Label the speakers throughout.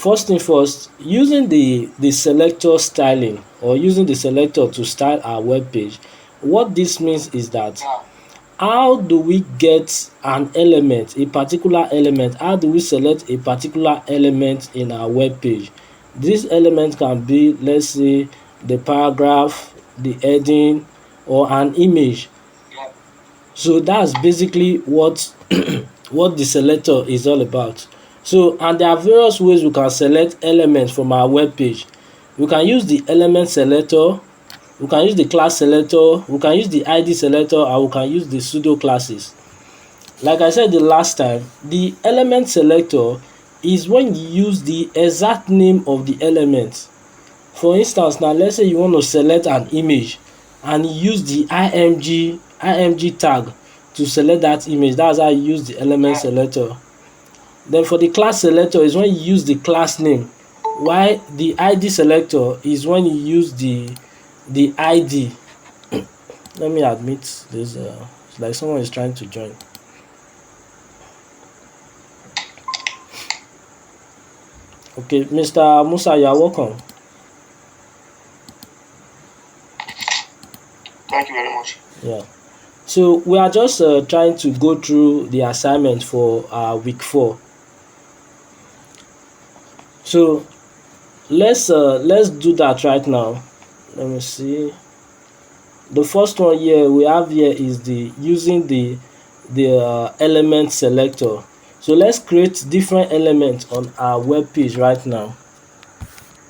Speaker 1: first thing first, using the selector styling, or using the selector to style our web page, what this means is that how do we get an element, a particular element? How do we select a particular element in our web page? This element can be, let's say, the paragraph, the heading, or an image. So that's basically what what the selector is all about. So, and there are various ways we can select elements from our web page. We can use the element selector, we can use the class selector, we can use the ID selector, and we can use the pseudo classes. Like I said the last time, the element selector is when you use the exact name of the element. For instance, now let's say you want to select an image and you use the img tag to select that image. That's how you use the element selector. Then for the class selector is when you use the class name, while the ID selector is when you use the ID. Let me admit this. It's like someone is trying to join. Okay, Mr. Musa, you are welcome.
Speaker 2: Thank you very much.
Speaker 1: Yeah. So we are just trying to go through the assignment for week 4. So let's do that right now. Let me see. The first one here we have here is the using the element selector. So let's create different elements on our web page right now.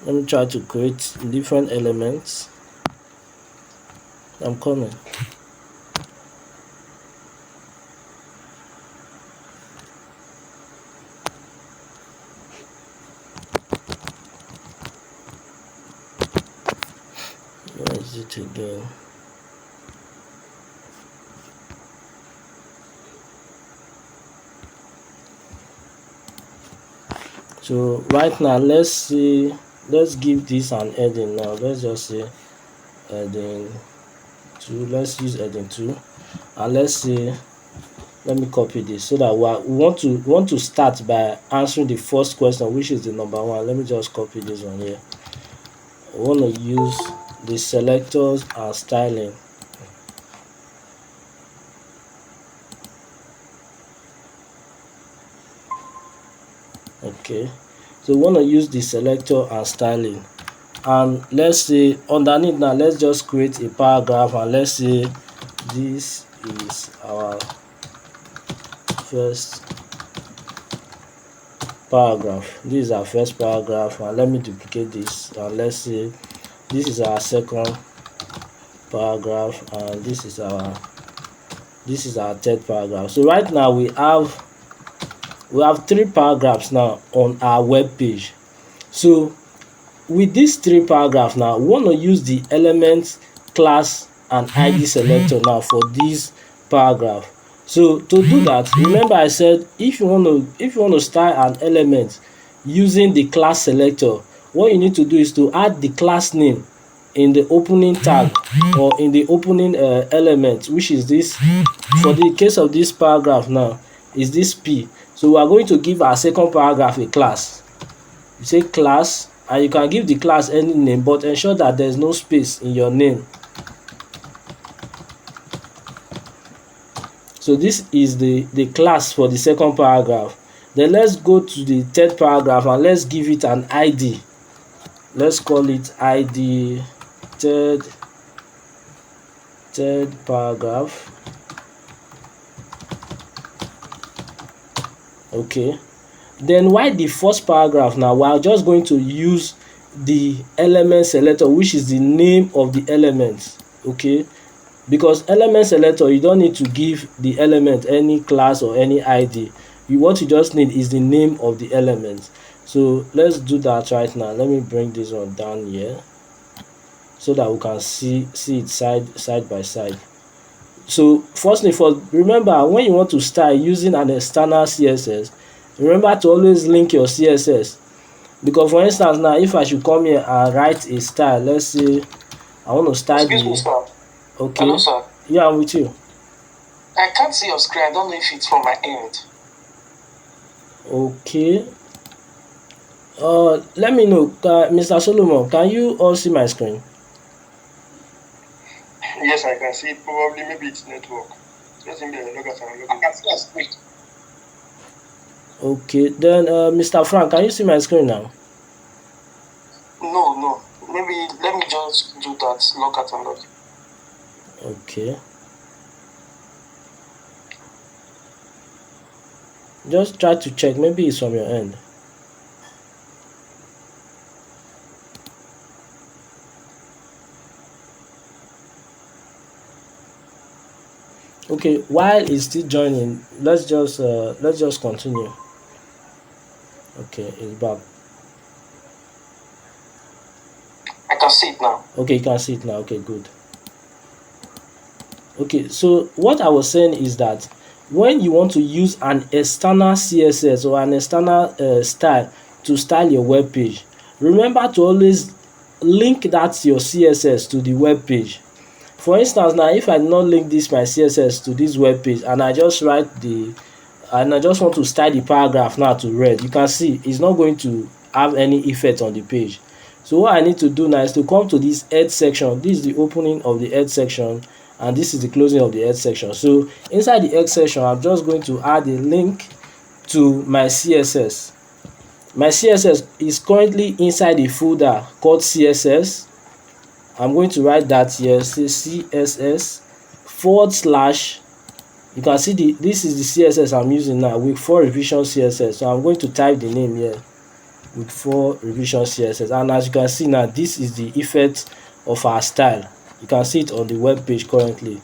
Speaker 1: Let me try to create different elements. I'm coming. Where is it again? So right now, let's give this an heading now. Let's just say heading 2. Let's use heading 2, and let's say, let me copy this so that we want to start by answering the first question, which is the number 1. Let me just copy this one here. We want to use the selectors and styling. Okay, so we want to use the selector and styling, and let's say underneath now, let's just create a paragraph, and let's say this is our first paragraph. This is our first paragraph, and let me duplicate this, and let's say this is our second paragraph, and this is our third paragraph. So right now we have 3 paragraphs now on our web page. So with these 3 paragraphs now, we want to use the element, class, and ID selector now for this paragraph. So to do that, remember I said if you want to style an element using the class selector, what you need to do is to add the class name in the opening tag or in the opening element, which is this. For the case of this paragraph now, is this P. So we are going to give our second paragraph a class. You say class, and you can give the class any name, but ensure that there is no space in your name. So this is the class for the second paragraph. Then let's go to the third paragraph and let's give it an ID. Let's call it ID third paragraph. Okay, then why the first paragraph now, we are just going to use the element selector, which is the name of the element. Okay, because element selector, you don't need to give the element any class or any ID. What you just need is the name of the element. So let's do that right now. Let me bring this one down here so that we can see it side by side. So firstly, remember, when you want to start using an external CSS, remember to always link your CSS. Because for instance now, if I should come here and write a style, let's say I want to style the... Okay.
Speaker 2: Hello, sir.
Speaker 1: Yeah, I'm with you.
Speaker 2: I can't see your screen. I don't know if it's from my end.
Speaker 1: Okay. Let me know, Mr. Solomon, can you all see my screen?
Speaker 2: Yes, I can see. Probably maybe it's network. Just in there, look at and look. I can see your screen.
Speaker 1: Okay, then Mr. Frank, can you see my screen now?
Speaker 2: No. Maybe let me just do that. Look at and look.
Speaker 1: Okay. Just try to check. Maybe it's from your end. Okay, while it's still joining, let's just continue. Okay, it's back.
Speaker 2: I can see it now.
Speaker 1: Okay, you can see it now. Okay, good. Okay, so what I was saying is that when you want to use an external CSS or an external style to style your web page, remember to always link that your CSS to the web page. For instance, now if I not link this my CSS to this web page and I just and I just want to style the paragraph now to red, you can see it's not going to have any effect on the page. So what I need to do now is to come to this head section. This is the opening of the head section and this is the closing of the head section. So inside the head section, I'm just going to add a link to my CSS. My CSS is currently inside a folder called CSS. I'm going to write that here, say CSS / you can see this is the CSS I'm using now with 4 revision CSS. So I'm going to type the name here with 4 revision CSS, and as you can see now, this is the effect of our style. You can see it on the web page currently.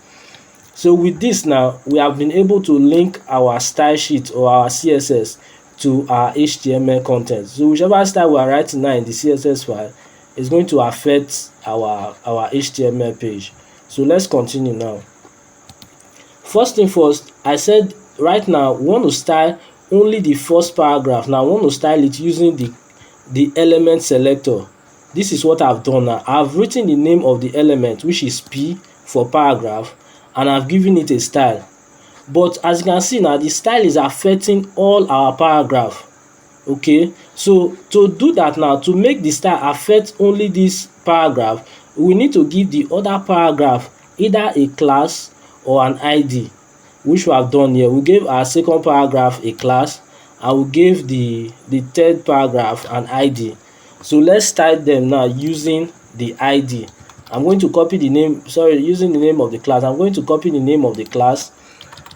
Speaker 1: So with this now, we have been able to link our style sheet or our CSS to our HTML content. So whichever style we are writing now in the CSS file is going to affect our HTML page. So let's continue now. First thing first, I said right now we want to style only the first paragraph. Now I want to style it using the element selector. This is what I've done now. I've written the name of the element, which is P for paragraph, and I've given it a style. But as you can see now, the style is affecting all our paragraph. Okay, so to do that now, to make the style affect only this paragraph, we need to give the other paragraph either a class or an ID, which we have done here. We gave our second paragraph a class and we gave the third paragraph an ID. So let's style them now using the ID. I'm going to copy the name, using the name of the class. I'm going to copy the name of the class.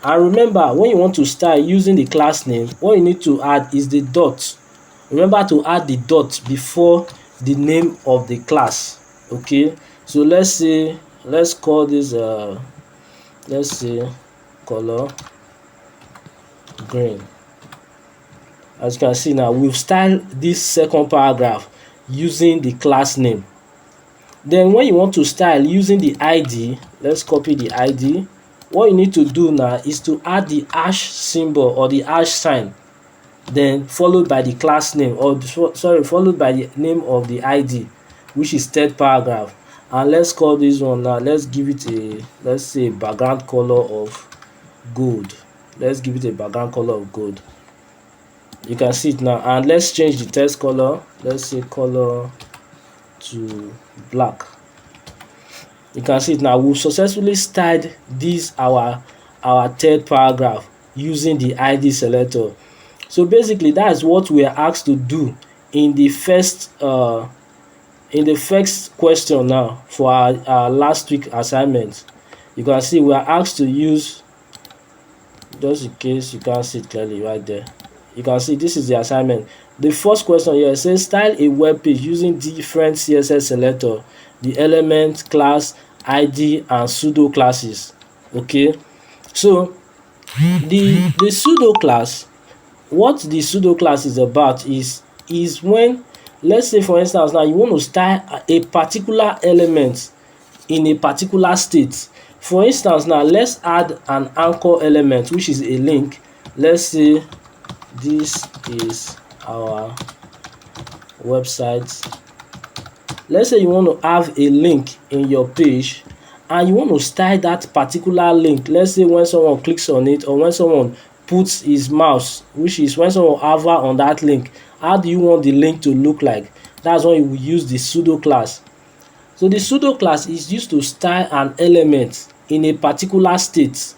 Speaker 1: And remember, when you want to style using the class name, what you need to add is the dot. Remember to add the dot before the name of the class. Okay, so let's call this let's say color green. As you can see now, we've styled this second paragraph using the class name. Then when you want to style using the ID, let's copy the ID. What you need to do now is to add the hash symbol or the hash sign, then followed by the class name, or followed by the name of the ID, which is third paragraph. And let's call this one now, let's give it a, let's say, background color of gold. Let's give it a background color of gold. You can see it now, and let's change the text color. Let's say color to black. You can see it now. We've successfully styled this our third paragraph using the ID selector. So basically, that is what we are asked to do in the first question now for our last week assignment. You can see we are asked to use, just in case you can't see it clearly right there, you can see this is the assignment. The first question here says style a web page using different CSS selector, the element, class, ID, and pseudo classes. Okay, so the pseudo class, what the pseudo class is about is when, let's say for instance now, you want to style a particular element in a particular state. For instance now, let's add an anchor element, which is a link. Let's say this is our website. Let's say you want to have a link in your page and you want to style that particular link. Let's say when someone clicks on it or when someone puts his mouse, which is when someone hover on that link, how do you want the link to look like? That's when you will use the pseudo class. So the pseudo class is used to style an element in a particular state.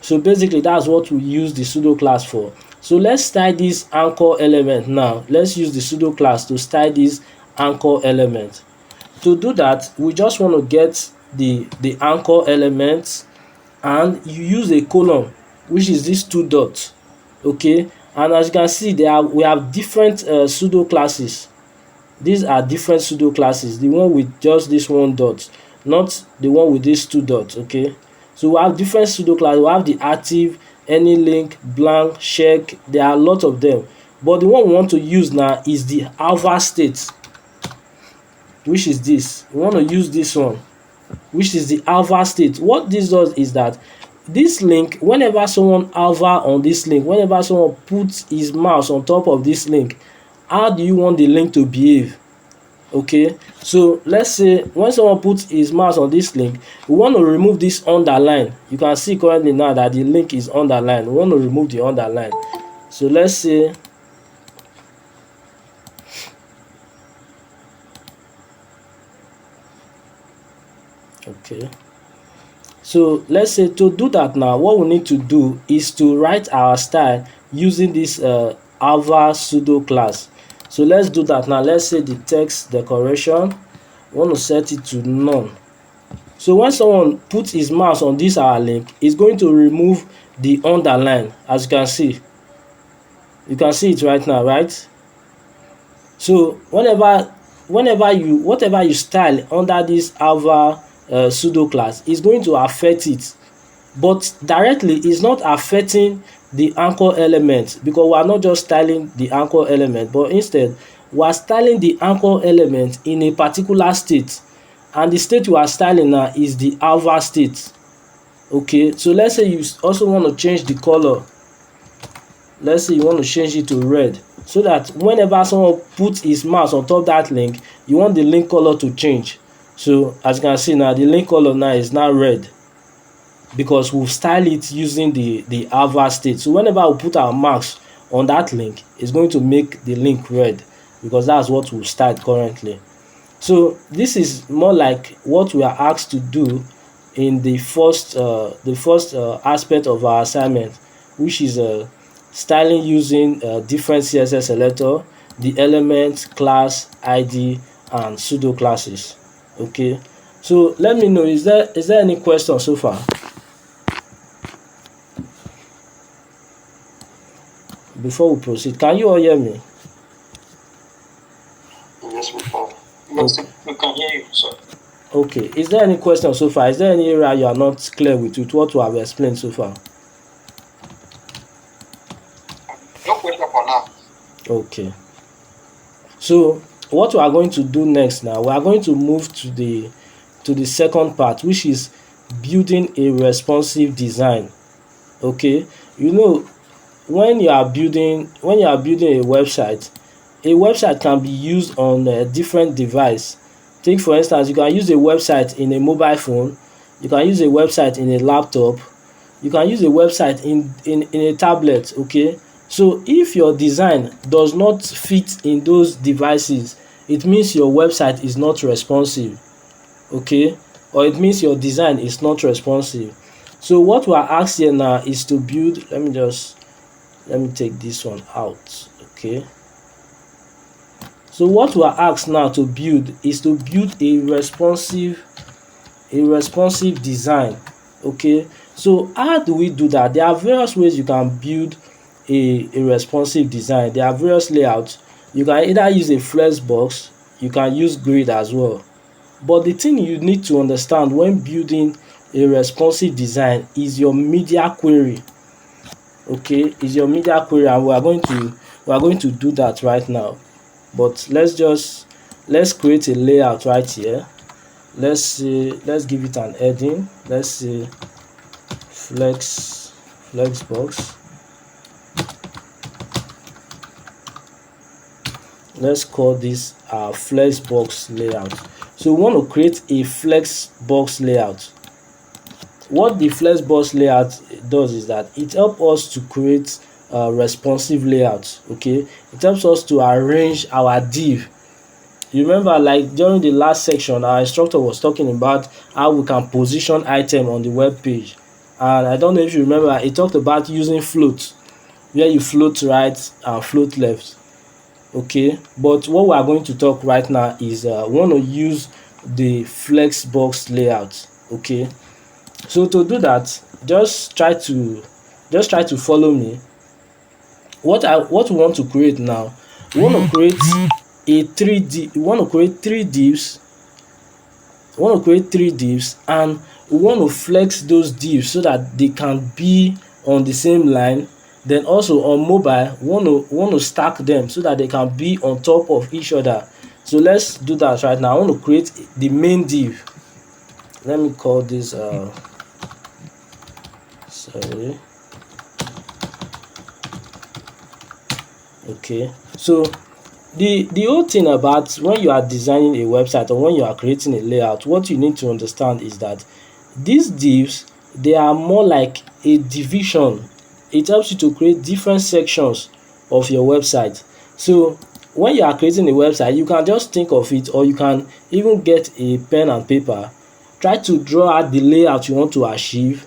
Speaker 1: So basically that's what we use the pseudo class for. So let's style this anchor element now. Let's use the pseudo class to style this anchor element. To do that, we just want to get the anchor element, and you use a colon, which is these two dots. Okay, and as you can see, we have different pseudo classes. These are different pseudo classes, the one with just this one dot, not the one with these two dots. Okay, so we have different pseudo classes. We have the active, any link, blank, check. There are a lot of them, but the one we want to use now is the alpha state, which is this. We want to use this one, which is the alpha state. What this does is that this link, whenever someone hover on this link, whenever someone puts his mouse on top of this link, how do you want the link to behave? Okay, so let's say when someone puts his mouse on this link, we want to remove this underline. You can see currently now that the link is underlined. We want to remove the underline. So let's say okay, so let's say to do that now, what we need to do is to write our style using this alpha pseudo class. So let's do that now. Let's say the text decoration, we want to set it to none. So when someone puts his mouse on this our link, it's going to remove the underline. As you can see it right now, right? So whatever you style under this alpha pseudo class is going to affect it, but directly it's not affecting the anchor element, because we are not just styling the anchor element, but instead we are styling the anchor element in a particular state, and the state we are styling now is the alpha state. Okay, so let's say you also want to change the color. Let's say you want to change it to red, so that whenever someone puts his mouse on top of that link, you want the link color to change. So as you can see now, the link color now is now red, because we've styled it using the alpha state. So whenever we put our marks on that link, it's going to make the link red, because that's what we've styled currently. So this is more like what we are asked to do in the first aspect of our assignment, which is styling using different CSS selector, the element, class, ID, and pseudo classes. Okay, so let me know, is there any question so far? Before we proceed, can you all hear me?
Speaker 2: Yes, we can. Yes, we can hear you, sir.
Speaker 1: Okay, is there any question so far? Is there any area you are not clear with what we have explained so far?
Speaker 2: No question for now.
Speaker 1: Okay, so what we are going to do next now, we are going to move to the second part, which is building a responsive design. Okay, you know, when you are building a website can be used on a different device. Take for instance, you can use a website in a mobile phone, you can use a website in a laptop, you can use a website in a tablet. Okay, so if your design does not fit in those devices, it means your website is not responsive. Okay, or it means your design is not responsive. So what we are asked here now is to build, let me take this one out. Okay, so what we are asked now to build is to build a responsive design. Okay, so how do we do that? There are various ways you can build a responsive design. There are various layouts. You can either use a flex box, you can use grid as well. But the thing you need to understand when building a responsive design is your media query. Okay, is your media query, and we are going to do that right now. But let's create a layout right here. Let's give it an heading. Let's say flex box. Let's call this our flex box layout. So we want to create a flex box layout. what the flexbox layout does is that it helps us to create responsive layouts. Okay, it helps us to arrange our div. You remember, like during the last section, our instructor was talking about how we can position item on the web page, and I don't know if you remember, he talked about using float, where you float right and float left. Okay, but what we are going to talk right now is we want to use the flexbox layout. Okay, so to do that, just try to follow me. What we want to create now, we want to create a 3D we want to create three divs, and we want to flex those divs so that they can be on the same line. Then also on mobile, we want to stack them so that they can be on top of each other. So let's do that right now. I want to create the main div. Let me call this sorry. Okay, so the whole thing about when you are designing a website or when you are creating a layout, what you need to understand is that these divs, they are more like a division. It helps you to create different sections of your website. So when you are creating a website, you can just think of it, or you can even get a pen and paper, try to draw out the layout you want to achieve,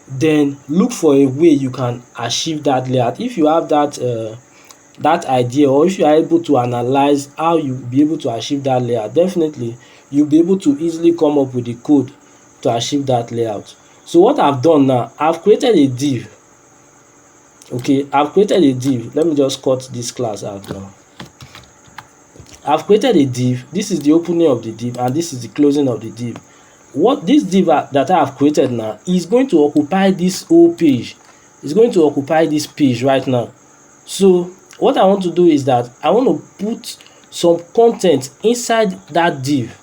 Speaker 1: then look for a way you can achieve that layout. If you have that idea, or if you are able to analyze how you'll be able to achieve that layout, definitely you'll be able to easily come up with the code to achieve that layout. So what I've done now, I've created a div. Okay, I've created a div. Let me just cut this class out now. I've created a div. This is the opening of the div, and this is the closing of the div. What this div that I have created now is going to occupy this whole page. It's going to occupy this page right now. So what I want to do is that I want to put some content inside that div.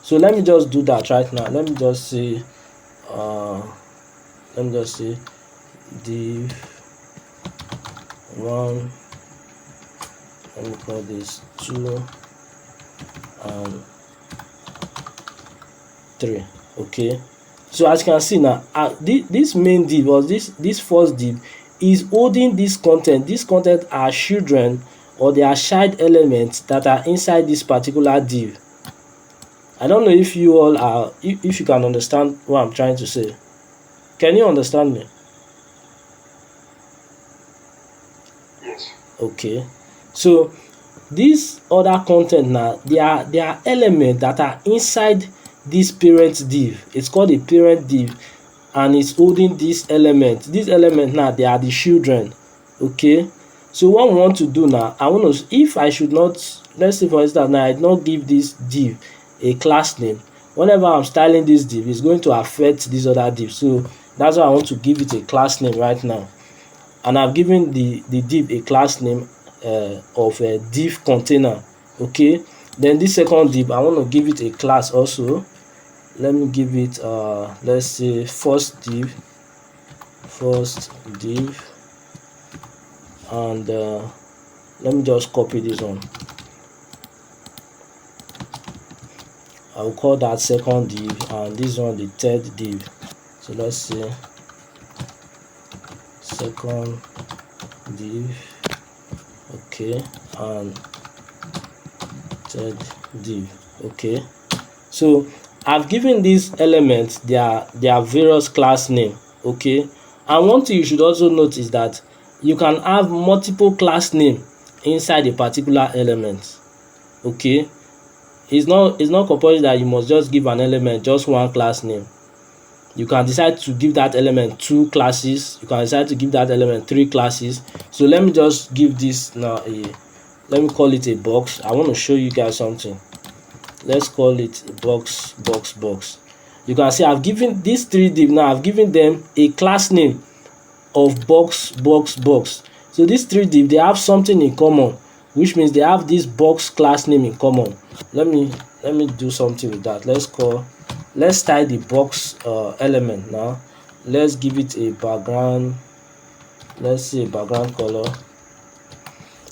Speaker 1: So let me just do that right now. Let me just say div 1, let me call this 2 and 3. Okay, so as you can see now, this main div, or this first div, is holding this content. This content are children, or they are child elements that are inside this particular div. I don't know if you all are, if you can understand what I'm trying to say. Can you understand me?
Speaker 2: Yes.
Speaker 1: Okay, so this other content now, they are elements that are inside this parent div. It's called a parent div, and it's holding this element. This element now, they are the children. Okay, so what we want to do now, I want to, if I should not, let's say for instance now, I did not give this div a class name. Whenever I'm styling this div, it's going to affect this other div. So that's why I want to give it a class name right now, and I've given the div a class name of a div container. Okay, then this second div, I want to give it a class also. Let me give it let's say first div, and let me just copy this one. I will call that second div, and this one the third div. So let's say second div, okay, and third div. Okay, so I've given these elements their various class name. Okay, and one thing you should also note is that you can have multiple class name inside a particular element. Okay, it's not compulsory that you must just give an element just one class name. You can decide to give that element 2 classes. You can decide to give that element 3 classes. So let me just give this now let me call it a box. I want to show you guys something. Let's call it box. You can see I've given these 3 div now, I've given them a class name of box. So these 3 div, they have something in common, which means they have this box class name in common. Let me do something with that. Let's style the box element now. Let's give it a background. Let's say background color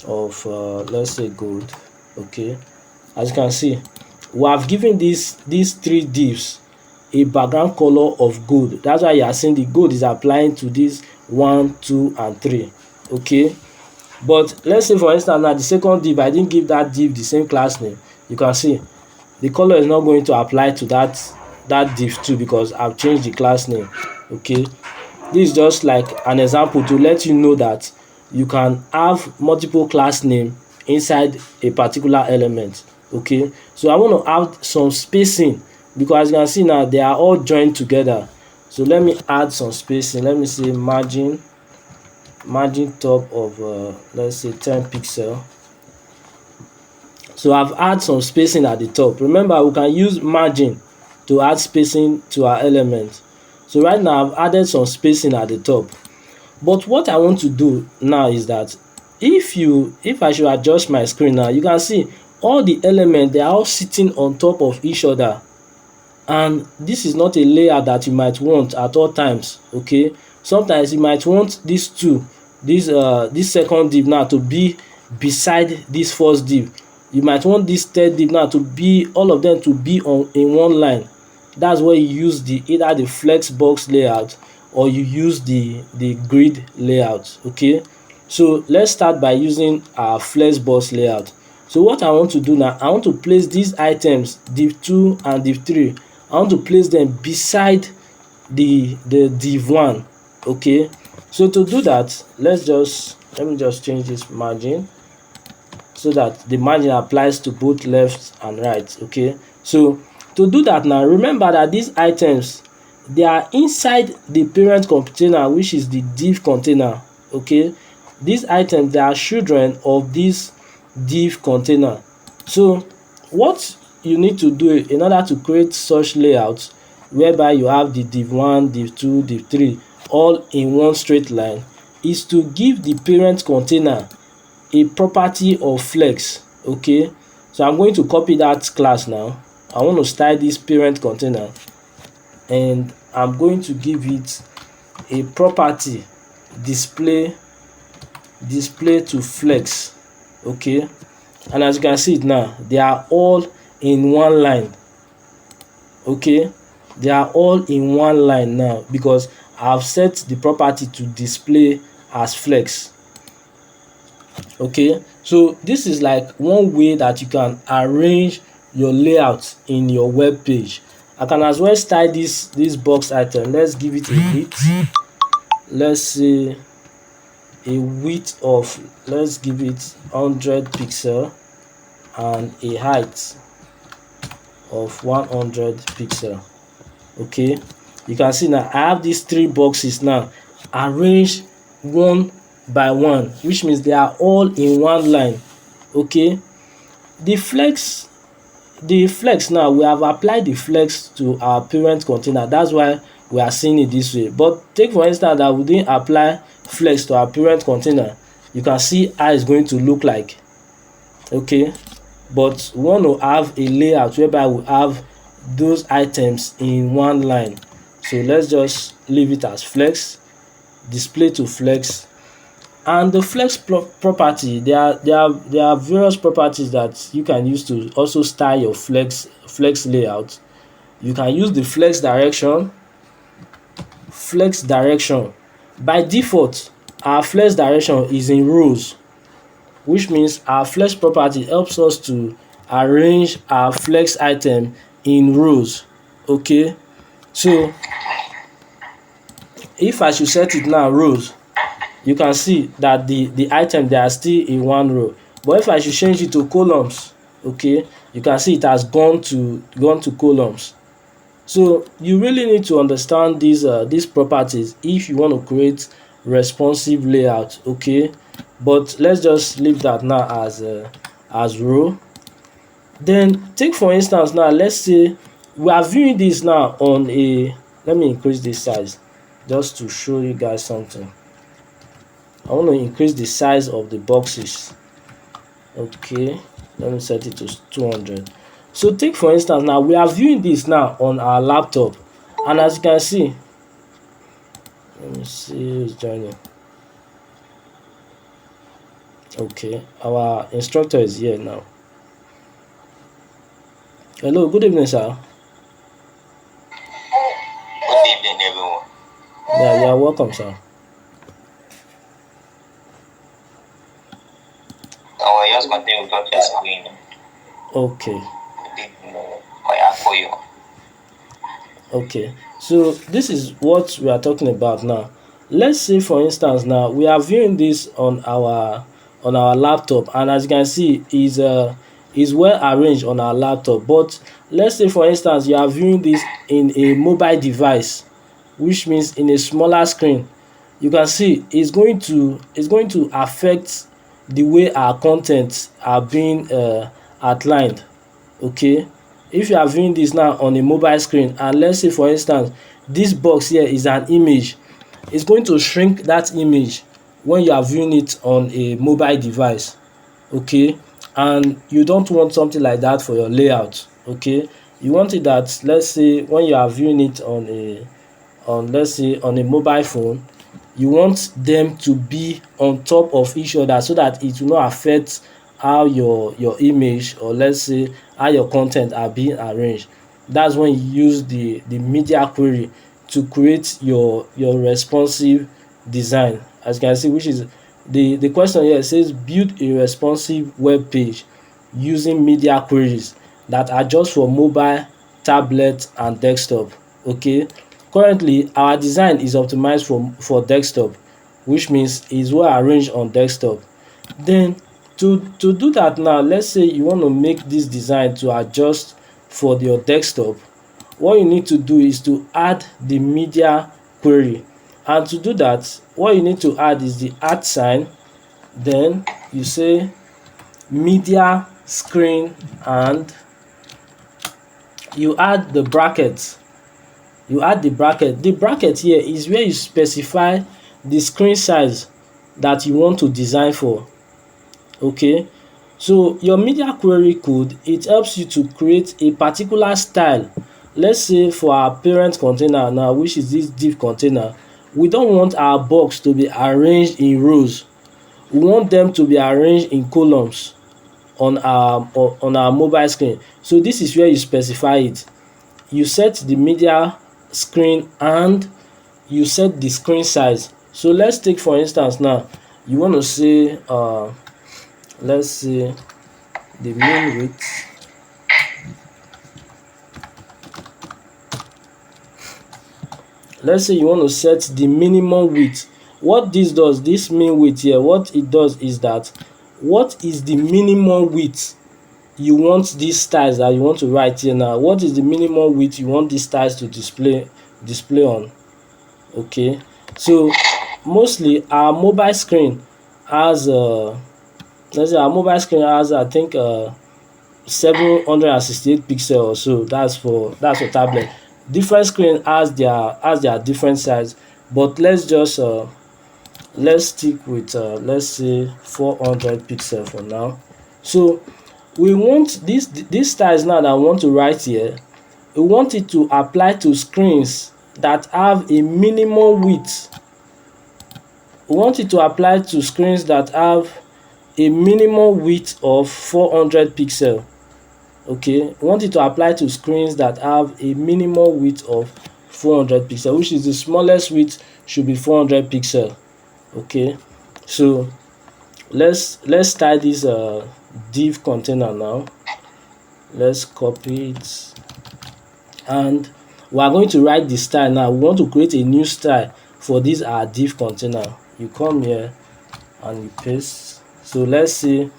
Speaker 1: of let's say gold. Okay, as you can see, we have given these 3 divs a background color of gold. That's why you are seeing the gold is applying to this 1, 2 and 3. Okay, but let's say for instance now the second div, I didn't give that div the same class name. You can see the color is not going to apply to that div too, because I've changed the class name. Okay, this is just like an example to let you know that you can have multiple class name inside a particular element. Okay, so I want to add some spacing, because as you can see now they are all joined together. So let me add some spacing. Let me say margin top of let's say 10 pixel. So I've added some spacing at the top. Remember, we can use margin to add spacing to our element. So right now I've added some spacing at the top. But what I want to do now is that if I should adjust my screen now, you can see all the elements, they are all sitting on top of each other, and this is not a layout that you might want at all times. Okay, sometimes you might want these two, this second div now to be beside this first div. You might want this third div now to be, all of them to be in one line. That's where you use either the flex box layout or you use the grid layout. Okay, so let's start by using our flex box layout. So what I want to do now, I want to place these items, div 2 and div 3, I want to place them beside the div 1. Okay, so to do that, let me just change this margin so that the margin applies to both left and right. Okay, so to do that now, remember that these items, they are inside the parent container, which is the div container. Okay, these items, they are children of this div container. So what you need to do in order to create such layouts whereby you have the div 1, div 2, div 3 all in one straight line is to give the parent container a property of flex. Okay, so I'm going to copy that class now. I want to style this parent container and I'm going to give it a property display to flex. Okay, and as you can see it now, they are all in one line. Okay, they are all in one line now because I've set the property to display as flex. Okay, so this is like one way that you can arrange your layout in your web page. I can as well style this box item. Let's give it a width. Let's say a width of, let's give it 100 pixel and a height of 100 pixel. Okay, you can see now I have these three boxes now arranged one by one, which means they are all in one line. Okay, the flex now, we have applied the flex to our parent container. That's why we are seeing it this way. But take for instance that we didn't apply flex to our parent container. You can see how it's going to look like. Okay, but we want to have a layout whereby we have those items in one line. So let's just leave it as flex, display to flex. And the flex property, there are various properties that you can use to also style your flex layout. You can use the flex direction. By default, our flex direction is in rows, which means our flex property helps us to arrange our flex item in rows. Okay, so if I should set it now rows, you can see that the item, they are still in one row. But if I should change it to columns, okay, you can see it has gone to columns. So you really need to understand these properties if you want to create responsive layout. Okay, but let's just leave that now as row. Then take for instance now, let's say we are viewing this now on a, let me increase this size just to show you guys something. I want to increase the size of the boxes. Okay, let me set it to 200. So take for instance now, we are viewing this now on our laptop, and as you can see, let me see who's joining. Okay, our instructor is here now. Hello, good evening, sir.
Speaker 2: evening, everyone.
Speaker 1: Yeah, you are welcome, sir.
Speaker 2: Just continue with what you are saying.
Speaker 1: Okay.
Speaker 2: For
Speaker 1: Okay, so this is what we are talking about now. Let's say, for instance, now we are viewing this on our laptop, and as you can see, is well arranged on our laptop. But let's say, for instance, you are viewing this in a mobile device, which means in a smaller screen. You can see it's going to affect the way our content are being outlined. Okay, if you are viewing this now on a mobile screen, and let's say, for instance, this box here is an image, it's going to shrink that image when you are viewing it on a mobile device. Okay, and you don't want something like that for your layout. Okay, you want it that, let's say, when you are viewing it on let's say on a mobile phone, you want them to be on top of each other so that it will not affect how your image, or let's say how your content are being arranged. That's when you use the media query to create your responsive design. As you can see, which is the question here says, build a responsive web page using media queries that are just for mobile, tablet and desktop. Okay, currently our design is optimized for desktop, which means is well arranged on desktop. Then to do that now, let's say you want to make this design to adjust for your desktop. What you need to do is to add the media query, and to do that, what you need to add is the @ sign, then you say media screen, and you add the bracket. You add the bracket. The bracket here is where you specify the screen size that you want to design for. Okay, so your media query code, it helps you to create a particular style. Let's say for our parent container now, which is this div container, we don't want our box to be arranged in rows. We want them to be arranged in columns on our mobile screen. So this is where you specify it. You set the media screen and you set the screen size. So let's take, for instance, now you want to say let's say the main width. Let's say you want to set the minimum width. What this does, this mean width here, what it does is that, what is the minimum width you want these styles that you want to write here now, what is the minimum width you want these styles to display on. Okay, so mostly our mobile screen has let's say our mobile screen has, I think, 768 pixel or so. That's for tablet. Different screen has their different size, but let's just let's stick with let's say 400 pixel for now. So we want this styles now that I want to write here, we want it to apply to screens that have a minimum width. We want it to apply to screens that have a minimum width of 400 pixel. Okay, we want it to apply to screens that have a minimum width of 400 pixel, which is the smallest width should be 400 pixel. Okay, so let's start this div container now. Let's copy it, and we are going to write the style now. We want to create a new style for this our div container. You come here and you paste. So let's say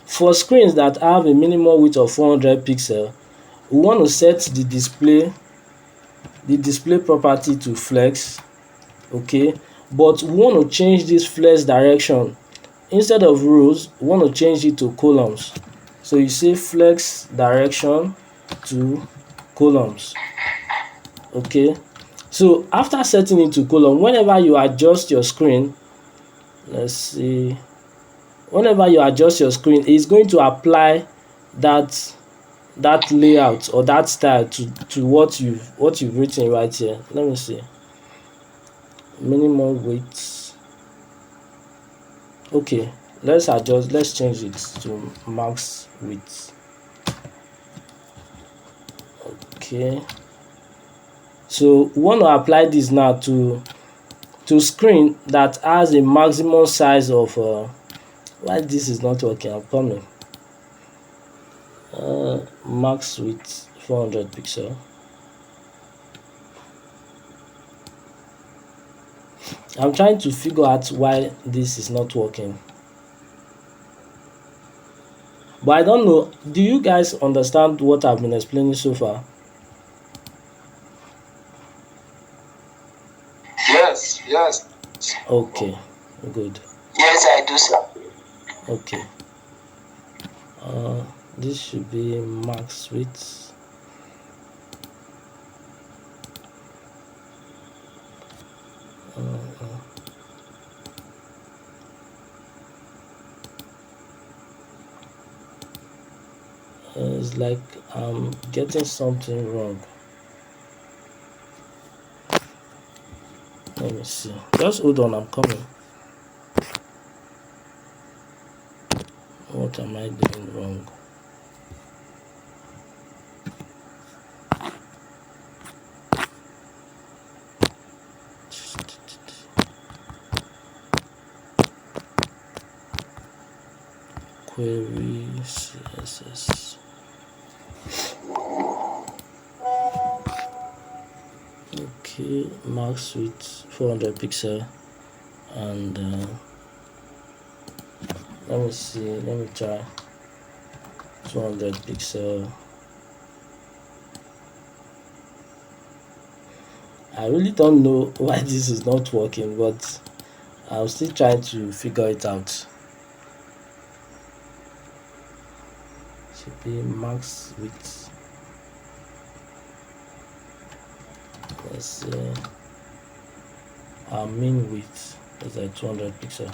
Speaker 1: for screens that have a minimum width of 400 pixel, we want to set the display property to flex. Okay, but we want to change this flex direction. Instead of rows, we want to change it to columns. So you say flex direction to columns. Okay, so after setting it to column, whenever you adjust your screen, let's see, whenever you adjust your screen, it's going to apply that layout or that style to what you've written right here. Let me see, minimum width. Okay, let's change it to max width. Okay, So we want to apply this now to screen that has a maximum size of why this is not working. I'm coming. Max width 400 pixel. I'm trying to figure out why this is not working. But I don't know, do you guys understand what I've been explaining so far?
Speaker 2: Yes, yes.
Speaker 1: Okay, good.
Speaker 2: Yes, I do, sir.
Speaker 1: Okay. This should be max width. It's like I'm getting something wrong. Let me see. Just hold on, I'm coming. What am I doing wrong? Query CSS. Okay, max width 400 pixel, and let me see. Let me try 200 pixel. I really don't know why this is not working, but I'm still trying to figure it out. Should be max width. Let's see. Our mean width is like 200 pixel.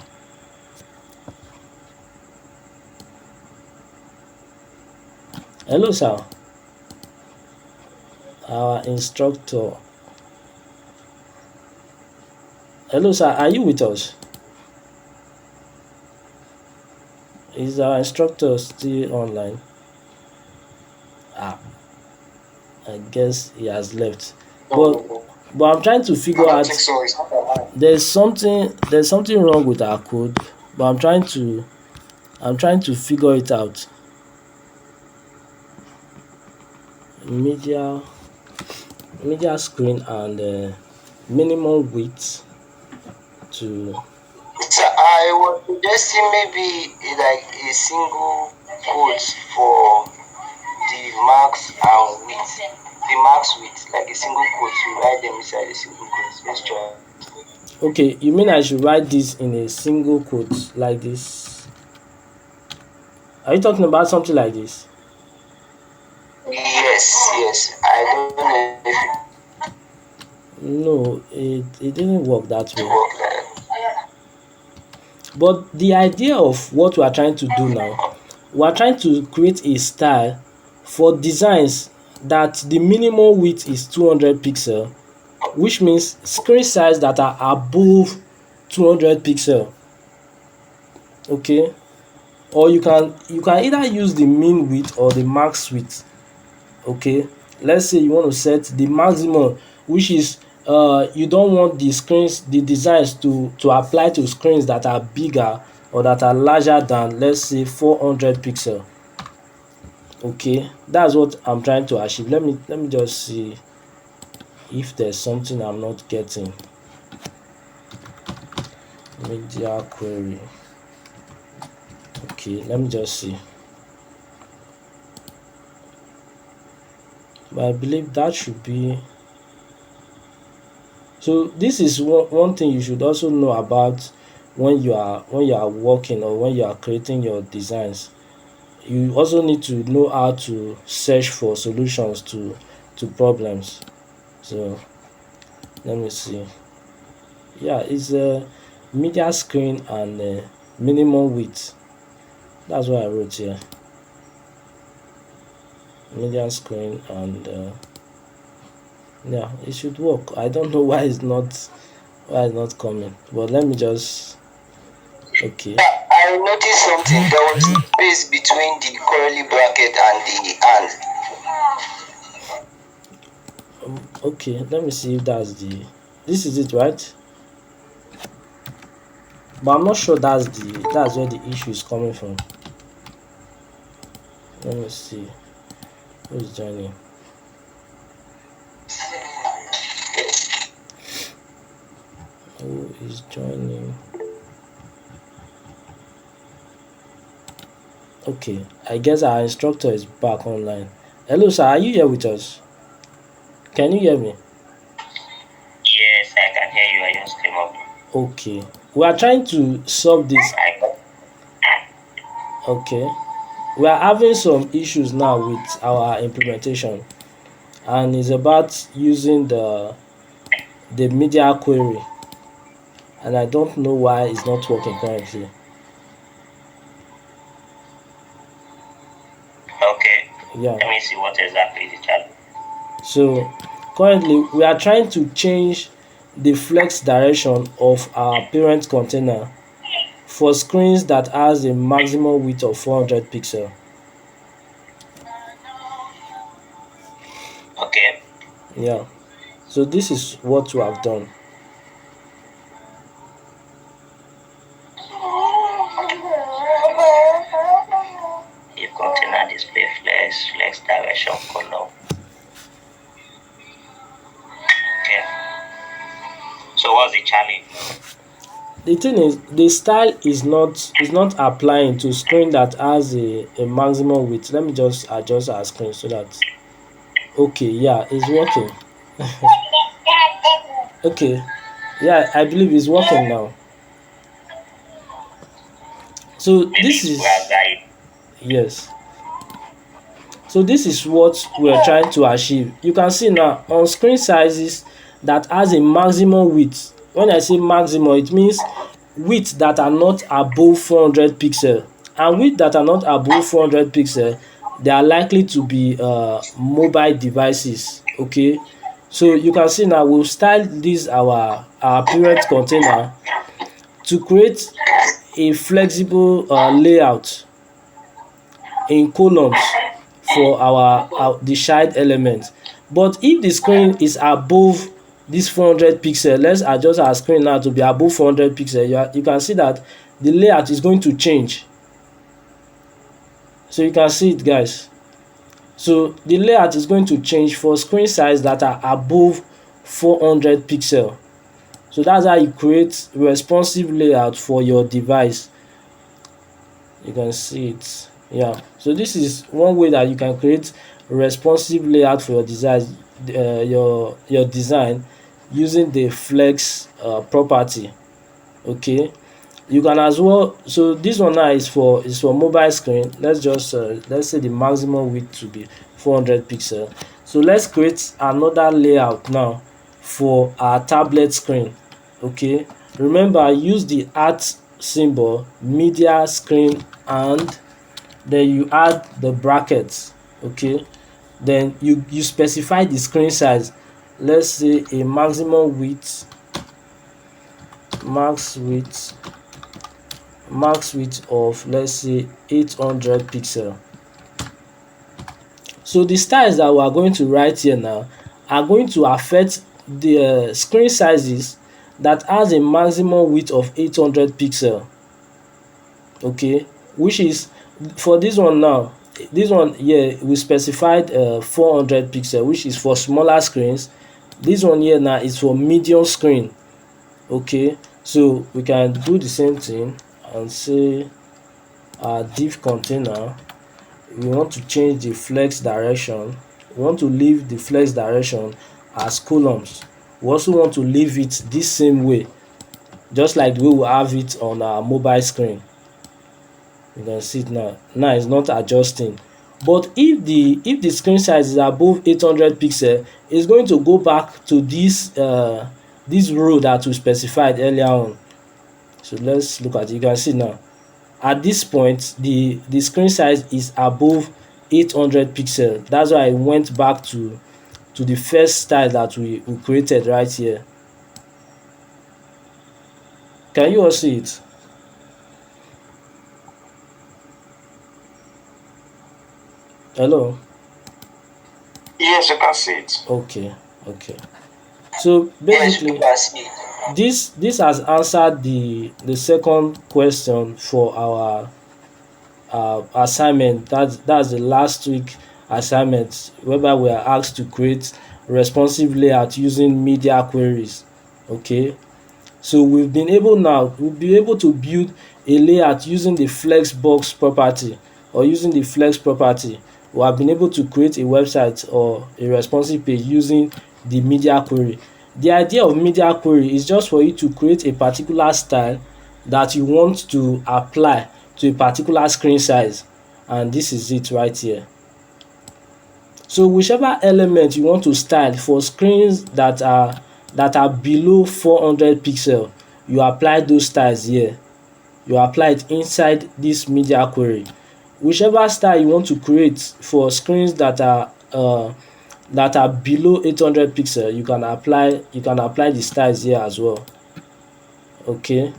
Speaker 1: Hello, sir. Our instructor. Hello, sir. Are you with us? Is our instructor still online? I guess he has left. But I'm trying to figure out.
Speaker 2: So.
Speaker 1: There's something wrong with our code, but I'm trying to figure it out. Media screen and minimum width to.
Speaker 2: So I was suggesting maybe like a single quote for the max and width. The max width, like a single quote, you write them inside a single quote. Let's try.
Speaker 1: Okay, you mean I should write this in a single quote like this? Are you talking about something like this?
Speaker 2: Yes. I don't know if it
Speaker 1: No, it didn't work that way.
Speaker 2: work like.
Speaker 1: But the idea of what we are trying to do now, we are trying to create a style for designs that the minimum width is 200 pixel, which means screen size that are above 200 pixel. Okay, or you can either use the mean width or the max width. Okay, let's say you want to set the maximum, which is you don't want the designs to apply to screens that are bigger or that are larger than, let's say, 400 pixel. Okay, that's what I'm trying to achieve. Let me just see if there's something I'm not getting. Media query. Okay, let me just see. But I believe that should be. So this is one thing you should also know about when you are working or when you are creating your designs. You also need to know how to search for solutions to problems. So let me see. Yeah, it's a media screen and minimum width. That's what I wrote here. Media screen and yeah, it should work. I don't know why it's not coming, but let me just. Okay,
Speaker 2: I noticed something. There was a space between the curly bracket and the and.
Speaker 1: Okay, let me see if this is it, right? But I'm not sure that's where the issue is coming from. Let me see who's joining. Who is joining? Okay, I guess our instructor is back online. Hello, sir. Are you here with us? Can you hear me?
Speaker 2: Yes, I can hear you. I just came up.
Speaker 1: Okay. We are trying to solve this. Okay. We are having some issues now with our implementation, and it's about using the media query, and I don't know why it's not working currently.
Speaker 2: Okay.
Speaker 1: Yeah.
Speaker 2: Let me see what exactly is the challenge.
Speaker 1: So currently we are trying to change the flex direction of our parent container for screens that has a maximum width of 400 pixels.
Speaker 2: Okay.
Speaker 1: Yeah. So this is what we have done.
Speaker 2: If container display flex direction color. Okay. So what's the challenge?
Speaker 1: The thing is, the style is not applying to screen that has a maximum width. Let me just adjust our screen so that okay, yeah, it's working. Okay, yeah, I believe it's working now. So this
Speaker 2: Delete
Speaker 1: is
Speaker 2: guide.
Speaker 1: yes. So this is what we're trying to achieve. You can see now on screen sizes that has a maximum width. When I say maximum, it means width that are not above 400 pixels. And width that are not above 400 pixels, they are likely to be mobile devices. Okay, so you can see now we've styled this our parent container to create a flexible layout in columns for our the child element. But if the screen is above this 400 pixel, let's adjust our screen now to be above 400 pixel, you can see that the layout is going to change. So you can see it, guys. So the layout is going to change for screen size that are above 400 pixel. So that's how you create responsive layout for your device. You can see it. Yeah, so this is one way that you can create responsive layout for your design, your design using the flex property. Okay, you can as well. So this one now is for mobile screen. Let's say the maximum width to be 400 pixel. So let's create another layout now for our tablet screen. Okay, remember, use the @ symbol, media screen, and then you add the brackets. Okay, then you specify the screen size. Let's say a maximum width, max width of, let's say, 800 pixel. So the styles that we are going to write here now are going to affect the screen sizes that has a maximum width of 800 pixel. Okay, which is for this one now, this one here we specified 400 pixel, which is for smaller screens. This one here now is for medium screen. Okay, so we can do the same thing and say our div container, we want to change the flex direction. We want to leave the flex direction as columns. We also want to leave it this same way, just like the way we have it on our mobile screen. You can see it now. Now it's not adjusting. But if the screen size is above 800 pixel, it's going to go back to this row that we specified earlier on. So let's look at it. You can see now at this point the screen size is above 800 pixel. That's why I went back to the first style that we created right here. Can you all see it? Hello?
Speaker 2: Yes, you can see it.
Speaker 1: Okay. Okay. So
Speaker 2: Yes, you
Speaker 1: basically,
Speaker 2: can see.
Speaker 1: this has answered the second question for our assignment. That's the last week assignment, whereby we are asked to create responsive layout using media queries. Okay. So we'll be able to build a layout using the flexbox property, or using the flex property. We have been able to create a website or a responsive page using the media query. The idea of media query is just for you to create a particular style that you want to apply to a particular screen size, and this is it right here. So whichever element you want to style for screens that are below 400 pixel, you apply those styles here. You apply it inside this media query. Whichever style you want to create for screens that are below 800 pixel, you can apply the styles here as well. Okay.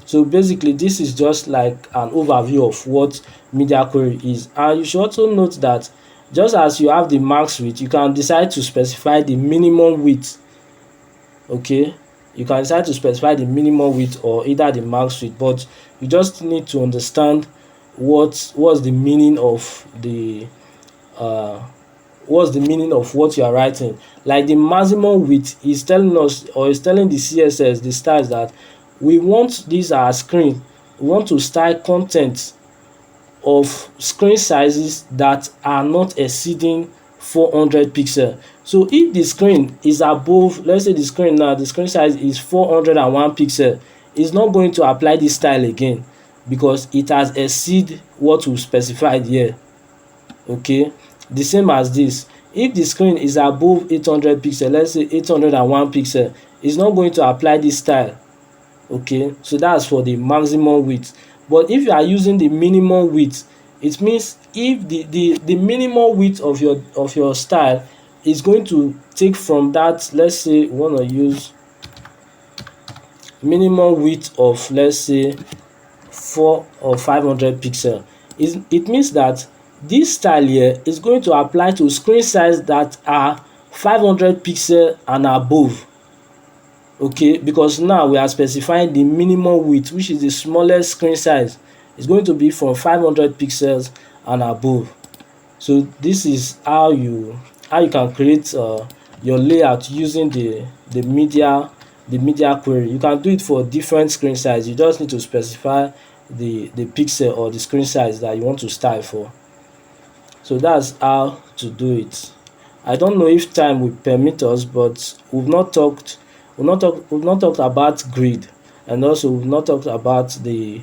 Speaker 1: So basically, this is just like an overview of what media query is. And you should also note that just as you have the max width, you can decide to specify the minimum width. Okay, you can decide to specify the minimum width or either the max width, but you just need to understand what's the meaning of uh what you are writing. Like the maximum width is telling us, or is telling the CSS, the styles, that we want this our screen, we want to style content of screen sizes that are not exceeding 400 pixel. So if the screen is above, let's say the screen size is 401 pixel, it's not going to apply this style again, because it has exceed what we specified here. Okay, the same as this. If the screen is above 800 pixel, let's say 801 pixel, it's not going to apply this style. Okay, so that's for the maximum width. But if you are using the minimum width, it means if the minimum width of your style is going to take from that, let's say we want to use minimum width of, let's say, 4 or 500 pixel, it means that this style here is going to apply to screen size that are 500 pixel and above. Okay, because now we are specifying the minimum width, which is the smallest screen size. It's going to be from 500 pixels and above. So this is how you can create your layout using the media query. You can do it for different screen size. You just need to specify the pixel or the screen size that you want to style for. So that's how to do it. I don't know if time will permit us, but we've not talked about grid, and also we've not talked about the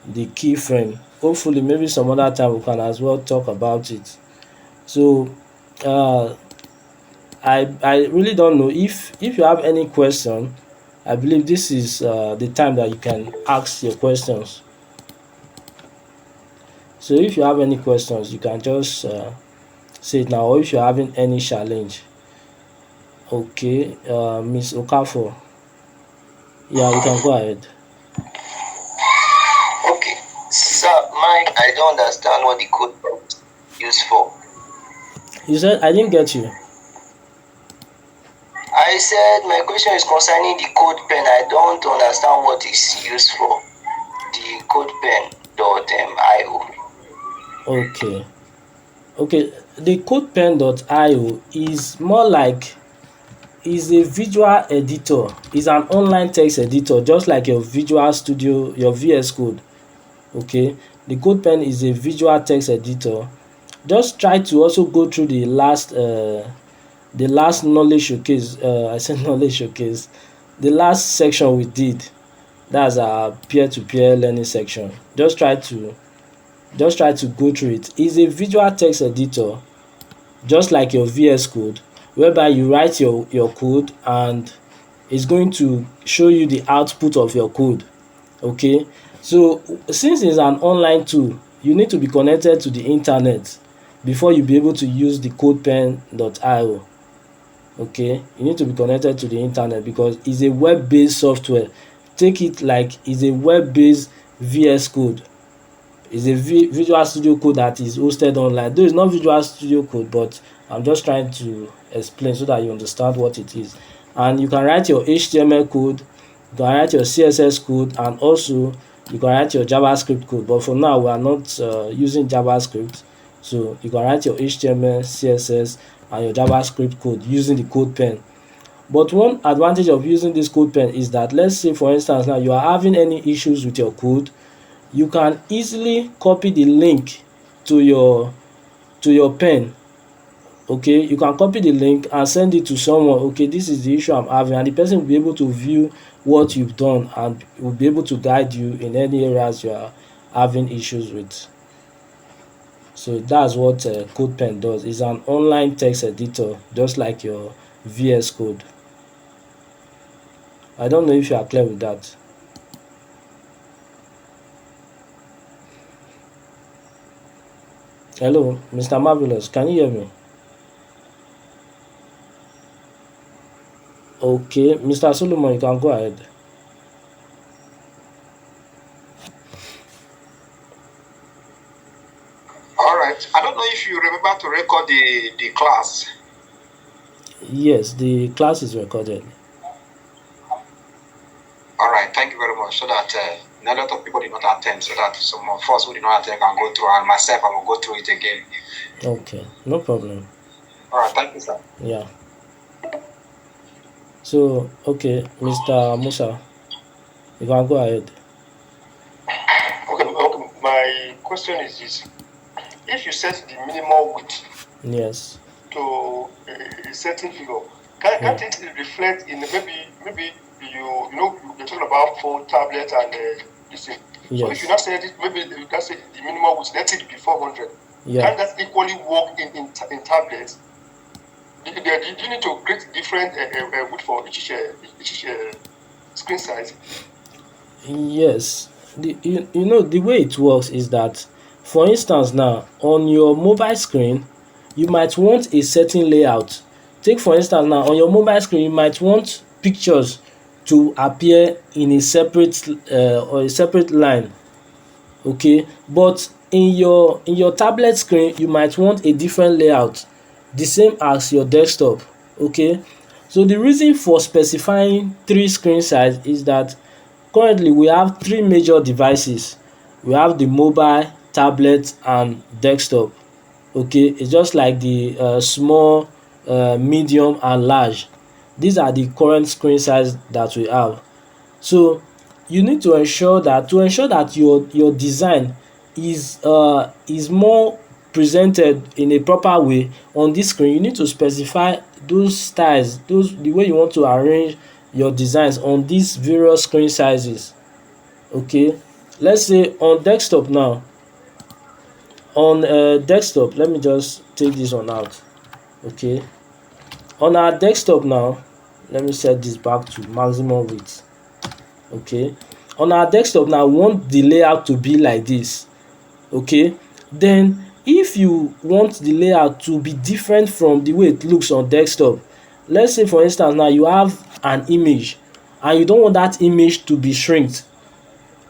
Speaker 1: keyframe. Hopefully, maybe some other time we can as well talk about it. So uh, I really don't know if you have any question. I believe this is the time that you can ask your questions. So if you have any questions, you can just say it now, or if you're having any challenge. Okay, Miss Okafor, yeah, you can go ahead.
Speaker 2: Okay. Sir, Mike, I don't understand what the code is used for.
Speaker 1: You said I didn't get you.
Speaker 2: I said my question is concerning the code pen. I don't understand what it's used for. The code pen dot io.
Speaker 1: Okay, okay. The codepen.io is more like, is a visual editor, is an online text editor, just like your Visual Studio, your VS Code. Okay, the CodePen is a visual text editor. Just try to also go through the last knowledge showcase. I said knowledge showcase. The last section we did, that's our peer-to-peer learning section. Just try to go through it. It's a visual text editor, just like your VS Code, whereby you write your code and it's going to show you the output of your code. Okay, so since it's an online tool, you need to be connected to the internet before you be able to use the codepen.io. Okay, you need to be connected to the internet because it's a web-based software. Take it like it's a web-based VS Code. It's a Visual Studio Code that is hosted online. Though it's not Visual Studio Code, but I'm just trying to explain so that you understand what it is. And you can write your HTML code, you can write your CSS code, and also you can write your JavaScript code. But for now, we are not using JavaScript. So you can write your HTML, CSS, and your JavaScript code using the code pen. But one advantage of using this code pen is that, let's say for instance now you are having any issues with your code, you can easily copy the link to your pen. Okay, you can copy the link and send it to someone. Okay, this is the issue I'm having, and the person will be able to view what you've done and will be able to guide you in any areas you are having issues with. So that's what CodePen does. It's an online text editor, just like your VS Code. I don't know if you are clear with that. Hello, Mr. Marvelous, can you hear me? Okay, Mr. Solomon, you can go ahead.
Speaker 3: All right. I don't know if you remember to record the class.
Speaker 1: Yes, the class is recorded.
Speaker 3: All right. Thank you very much. So that a lot of people did not attend, so that some of us who did not attend can go through, and myself, I will go through it again.
Speaker 1: Okay, no problem.
Speaker 3: All right. Thank you, sir.
Speaker 1: Yeah. So, okay, Mr. Musa, you can go ahead.
Speaker 4: Okay. My question is this: if you set the minimum width
Speaker 1: Yes.
Speaker 4: to a certain figure, can't it reflect in maybe you're talking about phone, tablet, and this thing.
Speaker 1: Yes.
Speaker 4: So if you not say it, maybe you can say the minimum width, let it be 400.
Speaker 1: Yeah.
Speaker 4: Can that equally work in tablets? Do you need to create different width for each screen size?
Speaker 1: Yes. You know, the way it works is that, for instance now, on your mobile screen, you might want a certain layout. Take for instance now, on your mobile screen, you might want pictures to appear in a separate or a separate line. Okay, but in your tablet screen, you might want a different layout, the same as your desktop. Okay, so the reason for specifying 3 screen size is that currently we have 3 major devices. We have the mobile, tablet, and desktop. Okay, it's just like the small, medium, and large. These are the current screen size that we have. So you need to ensure that your design is more presented in a proper way on this screen. You need to specify those styles, the way you want to arrange your designs on these various screen sizes. Okay, let's say on desktop now, on desktop, let me just take this one out. Okay, on our desktop now, let me set this back to maximum width. Okay, on our desktop now, we want the layout to be like this. Okay, then if you want the layout to be different from the way it looks on desktop, let's say for instance now you have an image and you don't want that image to be shrinked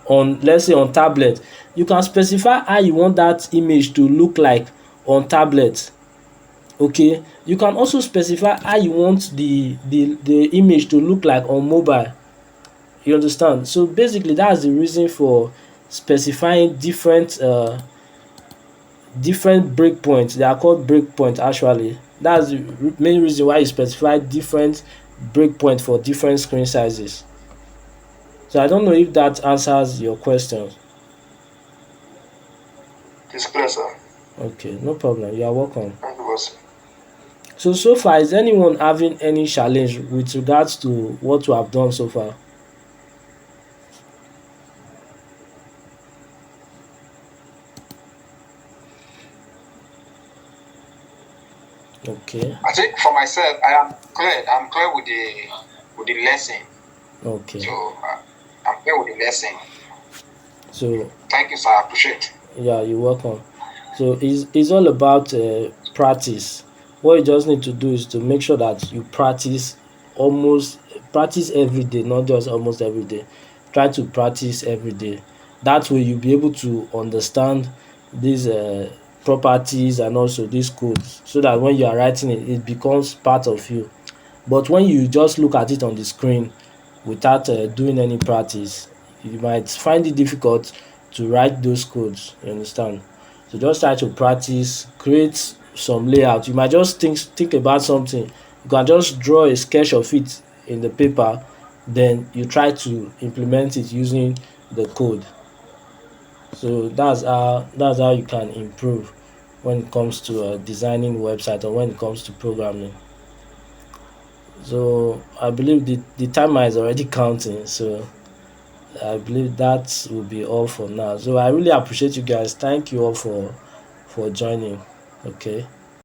Speaker 1: on, let's say on tablet, you can specify how you want that image to look like on tablet. Okay, you can also specify how you want the image to look like on mobile. You understand? So basically that's the reason for specifying different breakpoints. They are called breakpoints actually. That's the main reason why you specify different breakpoints for different screen sizes. So I don't know if that answers your question.
Speaker 4: It's clear, sir.
Speaker 1: Okay, no problem. You are welcome.
Speaker 4: Thank you, boss.
Speaker 1: So far, is anyone having any challenge with regards to what we have done so far? Okay.
Speaker 3: I think for myself, I am clear. I'm clear with the lesson.
Speaker 1: Okay.
Speaker 3: So I'm clear with the lesson.
Speaker 1: So
Speaker 3: Thank you, sir. I appreciate.
Speaker 1: yeah, you're welcome. So it's all about practice. What you just need to do is to make sure that you practice every day, not just almost every day. Try to practice every day, That way you'll be able to understand these properties and also these codes, so that when you are writing it, it becomes part of you. But when you just look at it on the screen without doing any practice, you might find it difficult to write those codes. You understand? So just try to practice, create some layout. You might just think about something. You can just draw a sketch of it in the paper, then you try to implement it using the code. So that's how you can improve when it comes to designing website, or when it comes to programming. So I believe the timer is already counting. So I believe that will be all for now. So I really appreciate you guys. Thank you all for joining. Okay.